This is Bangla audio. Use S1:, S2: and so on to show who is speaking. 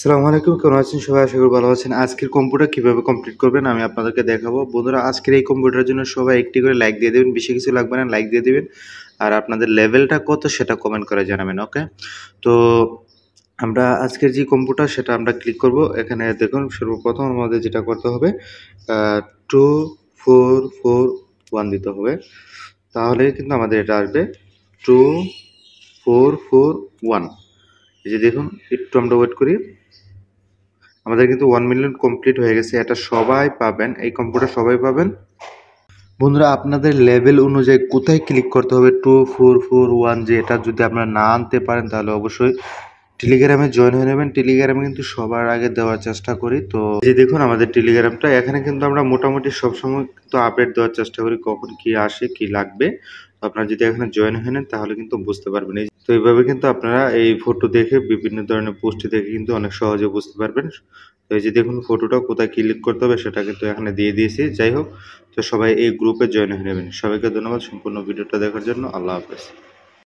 S1: আসসালামু আলাইকুম, কেমন আছেন সবাই? আশা করি ভালো আছেন। আজকের কম্পিউটার কিভাবে কমপ্লিট করবেন আমি আপনাদেরকে দেখাবো। বন্ধুরা, আজকের এই কম্পিউটারের জন্য সবাই একটি করে লাইক দিয়ে দেবেন, বেশি কিছু লাগবে না, লাইক দিয়ে দিবেন। আর আপনাদের লেভেলটা কত সেটা কমেন্ট করে জানাবেন, ওকে? তো আমরা আজকের যে কম্পিউটার সেটা আমরা ক্লিক করব। এখানে দেখুন সর্বপ্রথম আমাদের যেটা করতে হবে 2441 দিতে হবে। তাহলেই কিন্তু আমাদের এটা আসবে 2441। এই যে দেখুন, একটু আমরা ওয়েট করি। আমাদের কিন্তু 1 মিলিয়ন কমপ্লিট হয়ে গেছে। এটা সবাই পাবেন, এই কম্পিউটার সবাই পাবেন। বন্ধুরা, আপনাদের লেভেল অনুযায়ী কোথায় ক্লিক করতে হবে 2441, যে এটা যদি আপনারা না আনতে পারেন তাহলে অবশ্যই টেলিগ্রামে জয়েন হয়ে নেবেন। টেলিগ্রামে কিন্তু সবার আগে দেওয়ার চেষ্টা করি। তো এই দেখুন আমাদের টেলিগ্রামটা, এখানে কিন্তু আমরা মোটামুটি সবসময় কিন্তু আপডেট দেওয়ার চেষ্টা করি, কখন কি আসে কি লাগবে। তো আপনারা যদি এখানে জয়েন হয়ে নেন তাহলে কিন্তু বুঝতে পারবেন। তো এইভাবে কিন্তু আপনারা এই ফটো দেখে বিভিন্ন ধরনের পোস্ট দেখে কিন্তু অনেক সহজে বুঝতে পারবেন। তো এই যে দেখুন ফটোটা কোথায় ক্লিক করতে হবে সেটা কিন্তু এখানে দিয়ে দিয়েছি। যাই হোক, তো সবাই এই গ্রুপে জয়েন হয়ে নেবেন। সবাইকে ধন্যবাদ সম্পূর্ণ ভিডিওটা দেখার জন্য। আল্লাহ হাফেজ।